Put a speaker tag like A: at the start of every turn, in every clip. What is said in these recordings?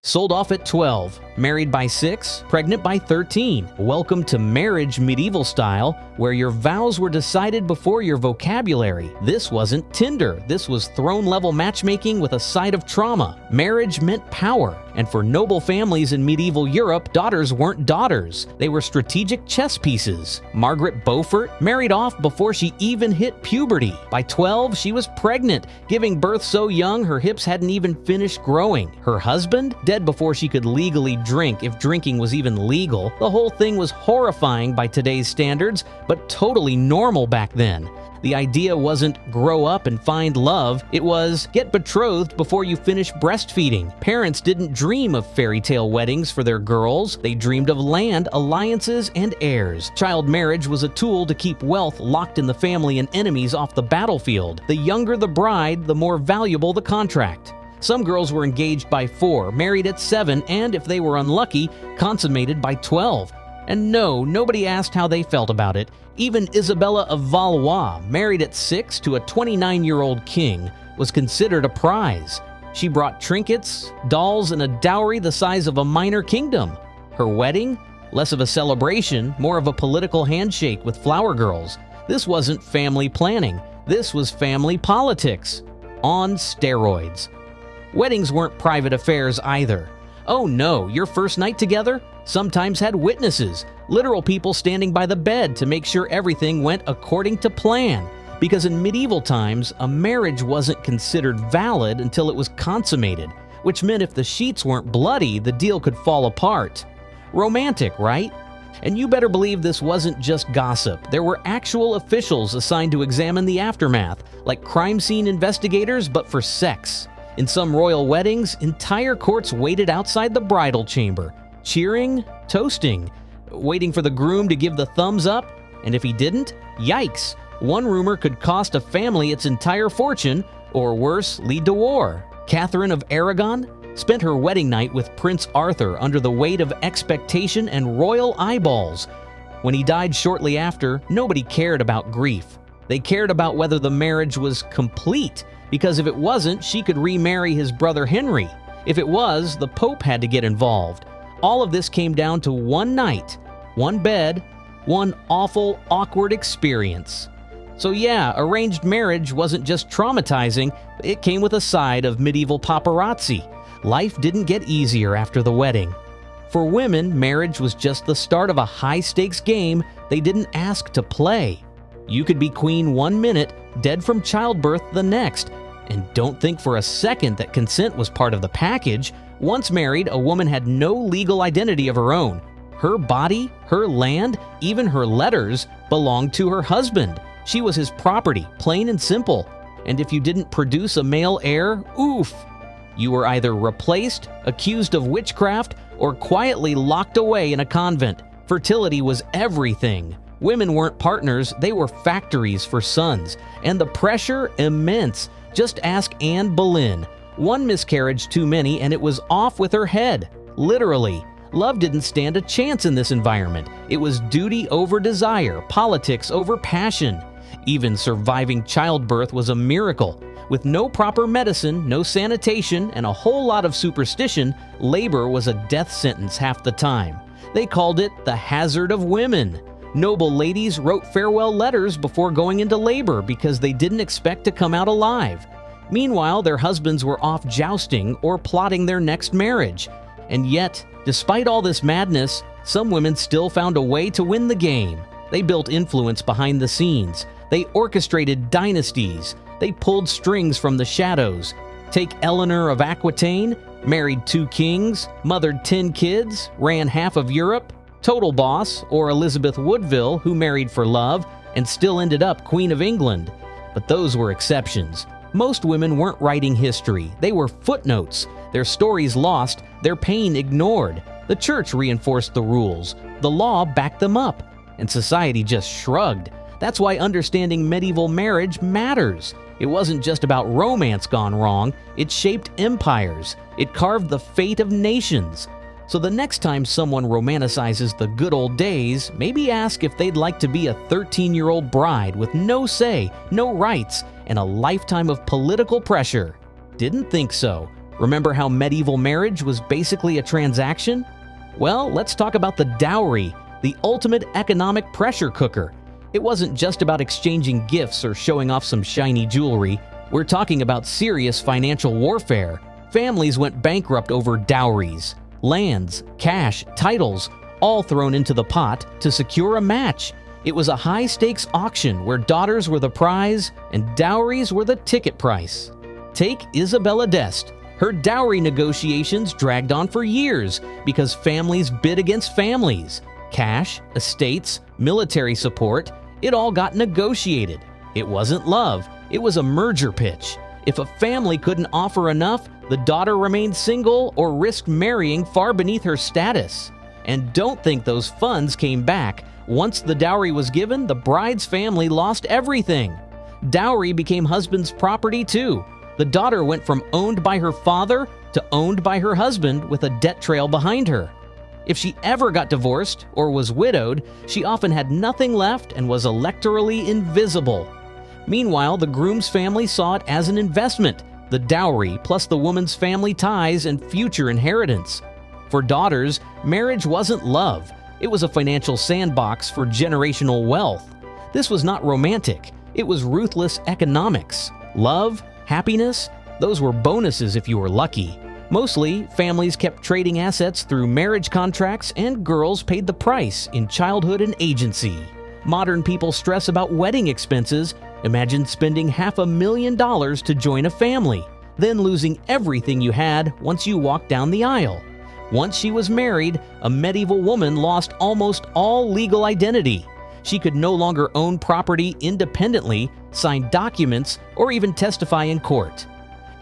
A: Sold off at 12, married by 6, pregnant by 13. Welcome to marriage medieval style, where your vows were decided before your vocabulary. This wasn't Tinder. This was throne-level matchmaking with a side of trauma. Marriage meant power, and for noble families in medieval Europe, daughters weren't daughters. They were strategic chess pieces. Margaret Beaufort married off before she even hit puberty. By 12, she was pregnant, giving birth so young her hips hadn't even finished growing. Her husband? Dead before she could legally drink, if drinking was even legal. The whole thing was horrifying by today's standards, but totally normal back then. The idea wasn't grow up and find love, it was get betrothed before you finish breastfeeding. Parents didn't dream of fairy tale weddings for their girls, they dreamed of land, alliances, and heirs. Child marriage was a tool to keep wealth locked in the family and enemies off the battlefield. The younger the bride, the more valuable the contract. Some girls were engaged by 4, married at 7, and if they were unlucky, consummated by 12. And no, nobody asked how they felt about it. Even Isabella of Valois, married at 6 to a 29-year-old king, was considered a prize. She brought trinkets, dolls, and a dowry the size of a minor kingdom. Her wedding? Less of a celebration, more of a political handshake with flower girls. This wasn't family planning. This was family politics. On steroids. Weddings weren't private affairs either. Oh no, your first night together sometimes had witnesses, literal people standing by the bed to make sure everything went according to plan. Because in medieval times, a marriage wasn't considered valid until it was consummated, which meant if the sheets weren't bloody, the deal could fall apart. Romantic, right? And you better believe this wasn't just gossip. There were actual officials assigned to examine the aftermath, like crime scene investigators, but for sex. In some royal weddings, entire courts waited outside the bridal chamber, cheering, toasting, waiting for the groom to give the thumbs up, and if he didn't, yikes! One rumor could cost a family its entire fortune, or worse, lead to war. Catherine of Aragon spent her wedding night with Prince Arthur under the weight of expectation and royal eyeballs. When he died shortly after, nobody cared about grief. They cared about whether the marriage was complete, because if it wasn't, she could remarry his brother Henry. If it was, the Pope had to get involved. All of this came down to one night, one bed, one awful, awkward experience. So yeah, arranged marriage wasn't just traumatizing, it came with a side of medieval paparazzi. Life didn't get easier after the wedding. For women, marriage was just the start of a high-stakes game they didn't ask to play. You could be queen 1 minute, dead from childbirth the next. And don't think for a second that consent was part of the package. Once married, a woman had no legal identity of her own. Her body, her land, even her letters belonged to her husband. She was his property, plain and simple. And if you didn't produce a male heir, oof! You were either replaced, accused of witchcraft, or quietly locked away in a convent. Fertility was everything. Women weren't partners, they were factories for sons. And the pressure, immense. Just ask Anne Boleyn. One miscarriage too many and it was off with her head. Literally. Love didn't stand a chance in this environment. It was duty over desire, politics over passion. Even surviving childbirth was a miracle. With no proper medicine, no sanitation, and a whole lot of superstition, labor was a death sentence half the time. They called it the hazard of women. Noble ladies wrote farewell letters before going into labor because they didn't expect to come out alive. Meanwhile, their husbands were off jousting or plotting their next marriage. And yet, despite all this madness, some women still found a way to win the game. They built influence behind the scenes. They orchestrated dynasties. They pulled strings from the shadows. Take Eleanor of Aquitaine, married 2 kings, mothered 10 kids, ran half of Europe. Total boss, or Elizabeth Woodville, who married for love and still ended up Queen of England. But those were exceptions. Most women weren't writing history. They were footnotes. Their stories lost, their pain ignored. The church reinforced the rules. The law backed them up. And society just shrugged. That's why understanding medieval marriage matters. It wasn't just about romance gone wrong. It shaped empires. It carved the fate of nations. So the next time someone romanticizes the good old days, maybe ask if they'd like to be a 13-year-old bride with no say, no rights, and a lifetime of political pressure. Didn't think so. Remember how medieval marriage was basically a transaction? Well, let's talk about the dowry, the ultimate economic pressure cooker. It wasn't just about exchanging gifts or showing off some shiny jewelry. We're talking about serious financial warfare. Families went bankrupt over dowries, lands, cash, titles, all thrown into the pot to secure a match. It was a high-stakes auction where daughters were the prize and dowries were the ticket price. Take Isabella d'Este. Her dowry negotiations dragged on for years because families bid against families. Cash, estates, military support, it all got negotiated. It wasn't love, it was a merger pitch. If a family couldn't offer enough, the daughter remained single or risked marrying far beneath her status. And don't think those funds came back. Once the dowry was given, the bride's family lost everything. Dowry became husband's property too. The daughter went from owned by her father to owned by her husband with a debt trail behind her. If she ever got divorced or was widowed, she often had nothing left and was electorally invisible. Meanwhile, the groom's family saw it as an investment, the dowry plus the woman's family ties and future inheritance. For daughters, marriage wasn't love. It was a financial sandbox for generational wealth. This was not romantic. It was ruthless economics. Love, happiness, those were bonuses if you were lucky. Mostly, families kept trading assets through marriage contracts and girls paid the price in childhood and agency. Modern people stress about wedding expenses. Imagine spending $500,000 to join a family, then losing everything you had once you walked down the aisle. Once she was married, a medieval woman lost almost all legal identity. She could no longer own property independently, sign documents, or even testify in court.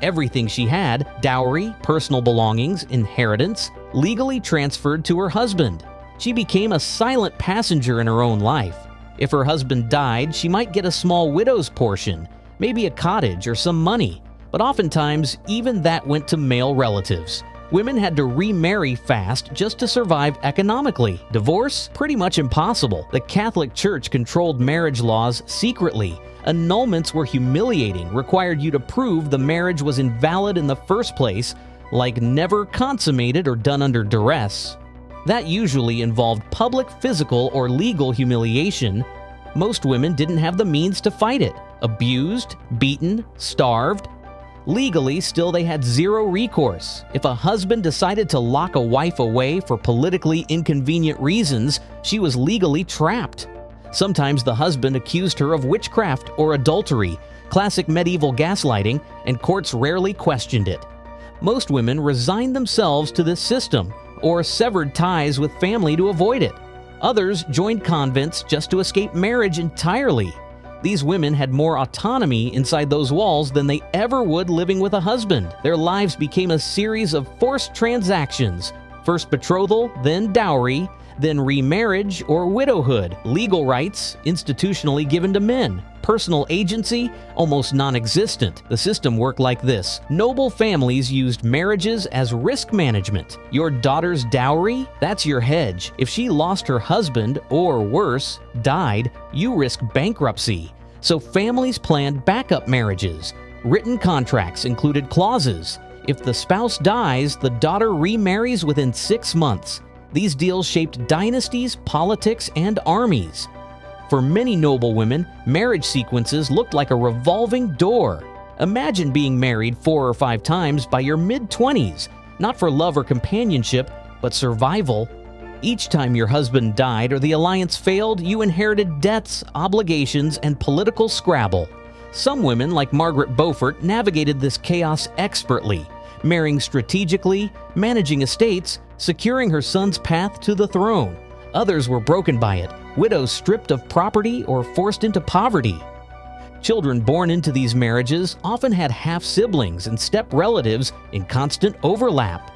A: Everything she had, dowry, personal belongings, inheritance, legally transferred to her husband. She became a silent passenger in her own life. If her husband died, she might get a small widow's portion, maybe a cottage or some money, but oftentimes even that went to male relatives. Women had to remarry fast just to survive economically. Divorce? Pretty much impossible. The Catholic Church controlled marriage laws secretly. Annulments were humiliating, required you to prove the marriage was invalid in the first place, like never consummated or done under duress. That usually involved public physical or legal humiliation. Most women didn't have the means to fight it. Abused, beaten, starved. Legally, still they had zero recourse. If a husband decided to lock a wife away for politically inconvenient reasons, she was legally trapped. Sometimes the husband accused her of witchcraft or adultery, classic medieval gaslighting, and courts rarely questioned it. Most women resigned themselves to this system or severed ties with family to avoid it. Others joined convents just to escape marriage entirely. These women had more autonomy inside those walls than they ever would living with a husband. Their lives became a series of forced transactions. First betrothal, then dowry, then remarriage or widowhood. Legal rights, institutionally given to men. Personal agency, almost non-existent. The system worked like this. Noble families used marriages as risk management. Your daughter's dowry? That's your hedge. If she lost her husband, or worse, died, you risk bankruptcy. So families planned backup marriages. Written contracts included clauses. If the spouse dies, the daughter remarries within 6 months. These deals shaped dynasties, politics, and armies. For many noble women, marriage sequences looked like a revolving door. Imagine being married 4 or 5 times by your mid-20s, not for love or companionship, but survival. Each time your husband died or the alliance failed, you inherited debts, obligations, and political scrabble. Some women, like Margaret Beaufort, navigated this chaos expertly, marrying strategically, managing estates, securing her son's path to the throne. Others were broken by it, widows stripped of property or forced into poverty. Children born into these marriages often had half-siblings and step-relatives in constant overlap.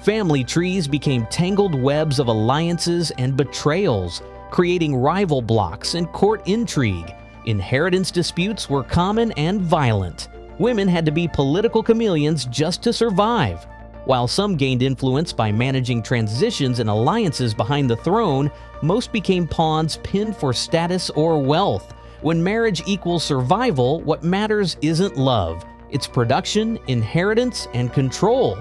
A: Family trees became tangled webs of alliances and betrayals, creating rival blocks and court intrigue. Inheritance disputes were common and violent. Women had to be political chameleons just to survive. While some gained influence by managing transitions and alliances behind the throne, most became pawns pinned for status or wealth. When marriage equals survival, what matters isn't love, its production, inheritance, and control.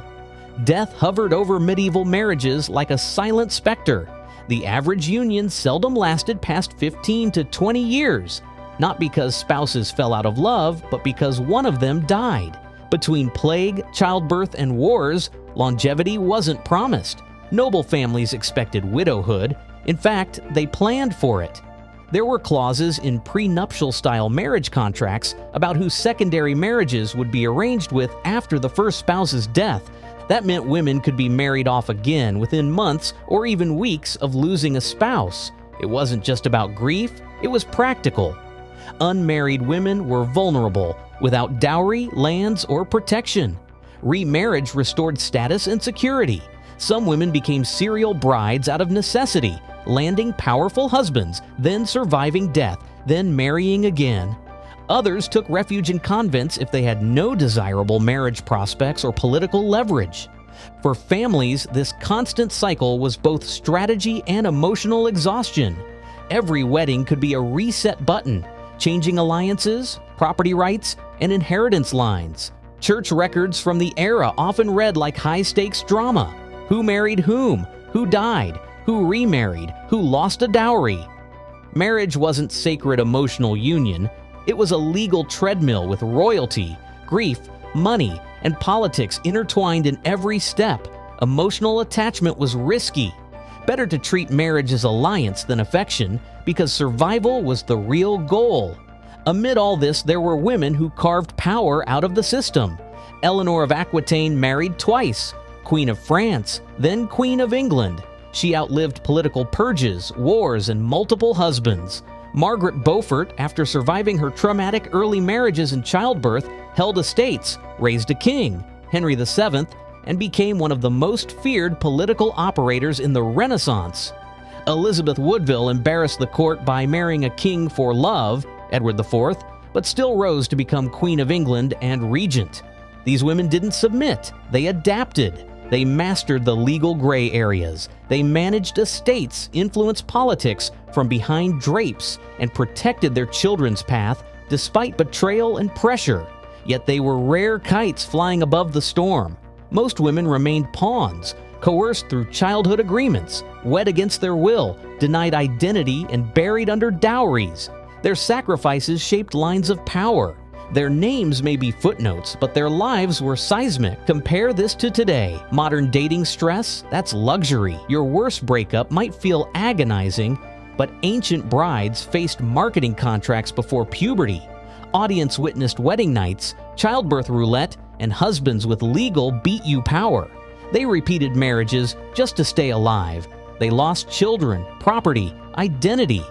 A: Death hovered over medieval marriages like a silent specter. The average union seldom lasted past 15 to 20 years, not because spouses fell out of love, but because one of them died. Between plague, childbirth, and wars, longevity wasn't promised. Noble families expected widowhood. In fact, they planned for it. There were clauses in prenuptial-style marriage contracts about who secondary marriages would be arranged with after the first spouse's death. That meant women could be married off again within months or even weeks of losing a spouse. It wasn't just about grief, it was practical. Unmarried women were vulnerable, without dowry, lands, or protection. Remarriage restored status and security. Some women became serial brides out of necessity, landing powerful husbands, then surviving death, then marrying again. Others took refuge in convents if they had no desirable marriage prospects or political leverage. For families, this constant cycle was both strategy and emotional exhaustion. Every wedding could be a reset button, changing alliances, property rights, and inheritance lines. Church records from the era often read like high-stakes drama. Who married whom? Who died? Who remarried? Who lost a dowry? Marriage wasn't sacred emotional union. It was a legal treadmill with royalty, grief, money, and politics intertwined in every step. Emotional attachment was risky. Better to treat marriage as alliance than affection, because survival was the real goal. Amid all this, there were women who carved power out of the system. Eleanor of Aquitaine married twice, Queen of France, then Queen of England. She outlived political purges, wars, and multiple husbands. Margaret Beaufort, after surviving her traumatic early marriages and childbirth, held estates, raised a king, Henry VII, and became one of the most feared political operators in the Renaissance. Elizabeth Woodville embarrassed the court by marrying a king for love, Edward IV, but still rose to become Queen of England and regent. These women didn't submit, they adapted. They mastered the legal gray areas. They managed estates, influenced politics from behind drapes, and protected their children's path despite betrayal and pressure. Yet they were rare kites flying above the storm. Most women remained pawns, coerced through childhood agreements, wed against their will, denied identity, and buried under dowries. Their sacrifices shaped lines of power. Their names may be footnotes, but their lives were seismic. Compare this to today. Modern dating stress, that's luxury. Your worst breakup might feel agonizing, but ancient brides faced marketing contracts before puberty. Audience-witnessed wedding nights, childbirth roulette, and husbands with legal beat-you power. They repeated marriages just to stay alive. They lost children, property, identity.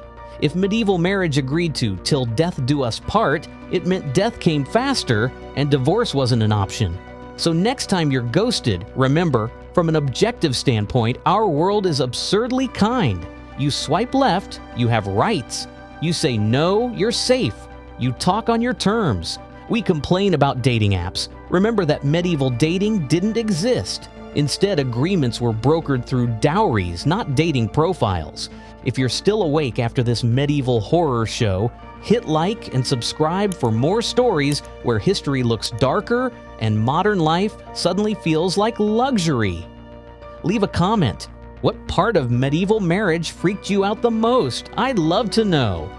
A: If medieval marriage agreed to "till death do us part," it meant death came faster and divorce wasn't an option. So next time you're ghosted, remember, from an objective standpoint, our world is absurdly kind. You swipe left, you have rights. You say no, you're safe. You talk on your terms. We complain about dating apps. Remember that medieval dating didn't exist. Instead, agreements were brokered through dowries, not dating profiles. If you're still awake after this medieval horror show, hit like and subscribe for more stories where history looks darker and modern life suddenly feels like luxury. Leave a comment. What part of medieval marriage freaked you out the most? I'd love to know.